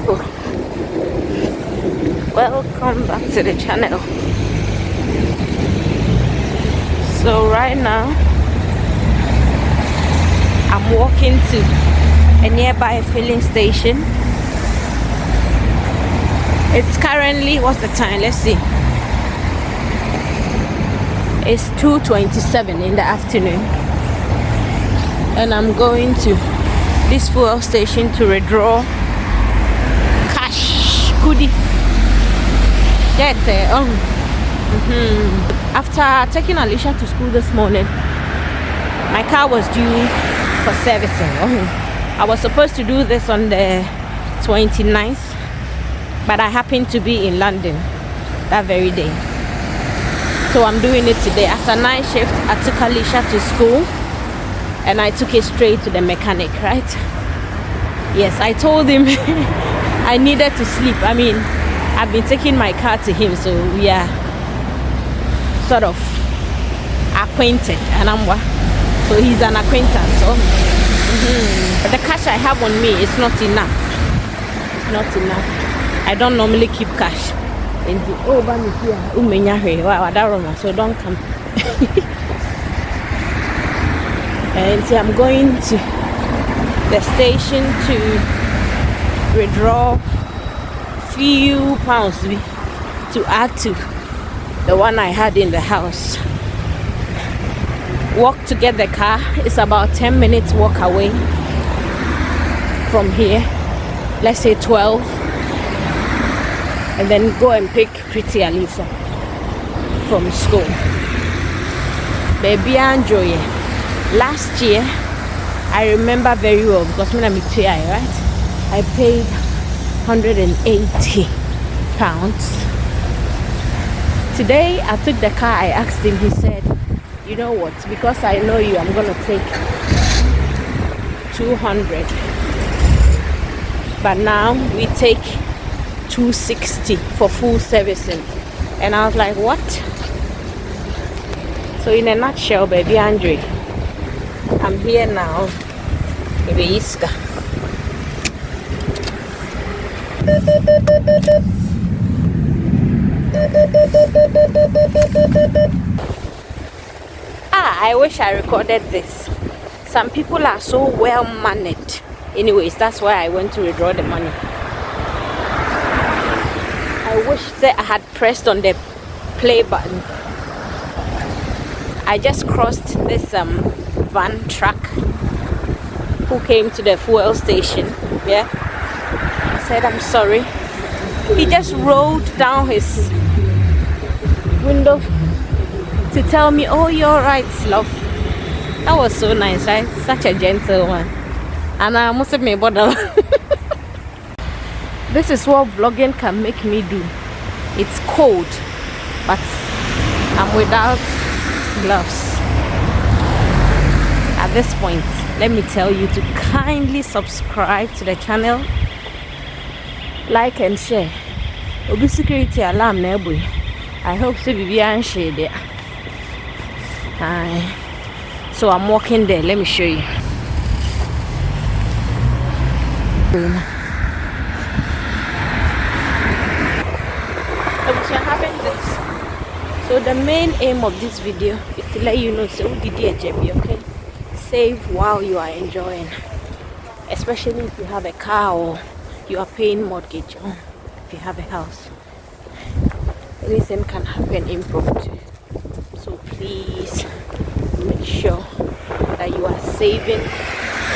people, welcome back to the channel. So right now I'm walking to a nearby filling station. It's currently, what's the time? Let's see. It's 2:27 in the afternoon, and I'm going to this fuel station to withdraw cash. Goodie. Get there. After taking Alicia to school this morning, my car was due for servicing. I was supposed to do this on the 29th, but I happened to be in London that very day. So I'm doing it today. After night shift, I took Alicia to school and I took it straight to the mechanic, right? Yes, I told him I needed to sleep. I mean, I've been taking my car to him, so we are sort of acquainted, and so he's an acquaintance. So but the cash I have on me is not enough. It's not enough. I don't normally keep cash. And so don't come. And so I'm going to the station to withdraw few pounds to add to the one I had in the house. Walk to get the car. It's about 10 minutes walk away from here. Let's say 12. And then go and pick pretty Alicia from school. Baby, I enjoy it. Last year, I remember very well because when I'm here, right, I paid £180. Today, I took the car. I asked him. He said, "You know what? Because I know you, I'm gonna take 200. But now we take 260 for full servicing." And I was like, what? So in a nutshell, baby Andre, I'm here now. Baby Iska. I wish I recorded this. Some people are so well mannered. Anyways, that's why I went to withdraw the money. I wish that I had pressed on the play button. I just crossed this van truck who came to the fuel station. Yeah, I said I'm sorry. He just rolled down his window to tell me, "Oh, you're right, love." That was so nice, right? Such a gentle one. And I must have made bother. This is what vlogging can make me do. It's cold, but I'm without gloves. At this point, let me tell you to kindly subscribe to the channel, like and share. Obi security alarm na eboy. I hope so be and share there. So I'm walking there. Let me show you. So the main aim of this video is to let you know, so okay? Save while you are enjoying, especially if you have a car or you are paying mortgage, or if you have a house. Anything can happen impromptu. So please make sure that you are saving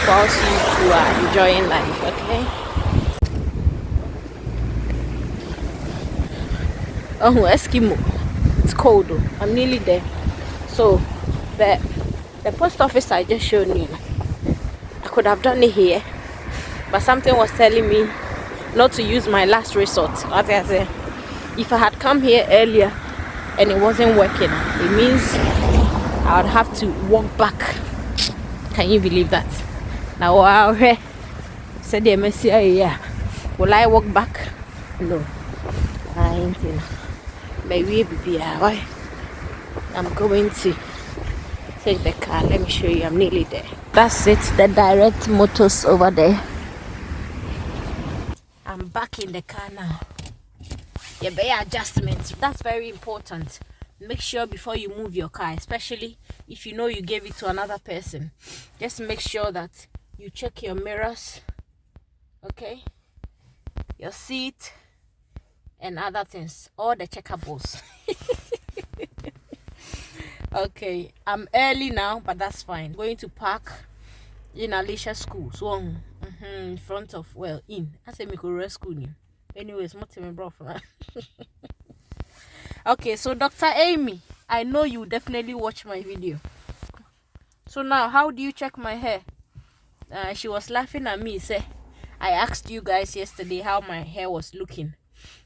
whilst you are enjoying life, okay? Oh, Eskimo. It's cold though. I'm nearly there. So the post office I just showed you, I could have done it here, but something was telling me not to use my last resort. What I say, if I had come here earlier and it wasn't working, it means I would have to walk back. Can you believe that? Now wow, said the Messiah, yeah. Will I walk back? No. I ain't in. Maybe why? I'm going to take the car. Let me show you. I'm nearly there. That's it. The direct motors over there. I'm I'm back in the car now. Yeah, but adjustments, that's very important. Make sure before you move your car, especially if you know you gave it to another person, just make sure that you check your mirrors, okay, your seat and other things, all the checkables. Okay, I'm early now, but that's fine. Going to park in Alicia school, so in front of, well, in I say me go school new. Anyways, not me bro. Okay, so Dr. Amy, I know you definitely watch my video. So now, how do you check my hair? She was laughing at me. Say, I asked you guys yesterday how my hair was looking,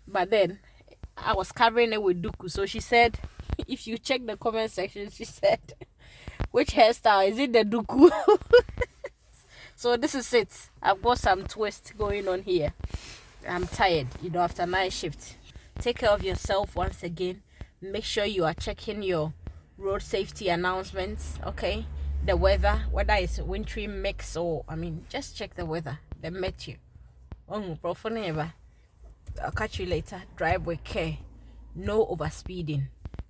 but then I was covering it with duku. So she said, if you check the comment section, she said, which hairstyle is it? The duku. So this is it. I've got some twist going on here. I'm tired, after night shift. Take care of yourself once again. Make sure you are checking your road safety announcements, okay? The weather, whether it's wintry mix or, just check the weather. They met you. I'll catch you later. Drive with care. No overspeeding.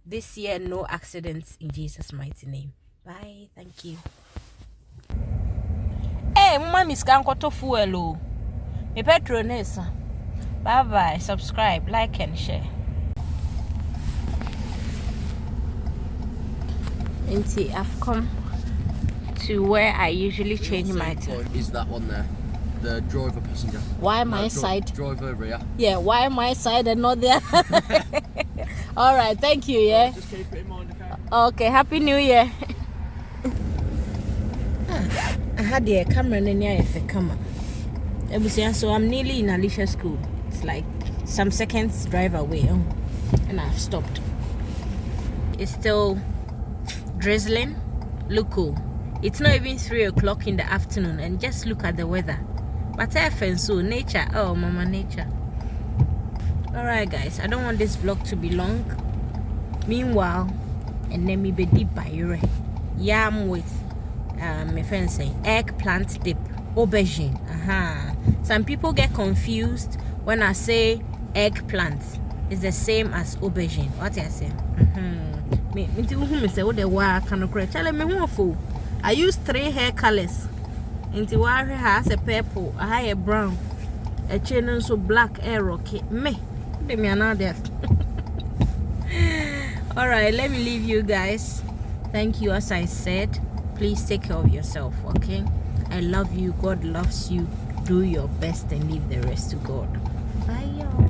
This year, no accidents in Jesus' mighty name. Bye. Thank you. Hey, mama miss kankoto fuelo. Me petronesa. Bye bye. Subscribe, like and share. I've come to where I usually change my time. Is that one there? The driver passenger. Why my side? Driver rear. Yeah, why my side and not there? All right, thank you, yeah. Just keep it in mind, okay? Okay, Happy New Year. I had the camera in the camera. So I'm nearly in Alicia school. It's like some seconds drive away, and I've stopped. It's still drizzling. Look cool. It's not even 3 o'clock in the afternoon, and just look at the weather. But I feel so nature. Oh, mama nature. Alright guys, I don't want this vlog to be long. Meanwhile, and then me be deep by yam with my friend saying eggplant dip, aubergine. Some people get confused when I say eggplant. It's the same as aubergine. What I say? Me say what the word can correct. Tell me who for. I use 3 hair colors. Into where has a purple, I have a brown, a chain so black arrow. Me another. All right, let me leave you guys. Thank you. As I said, please take care of yourself, okay? I love you. God loves you. Do your best and leave the rest to God. Bye, y'all.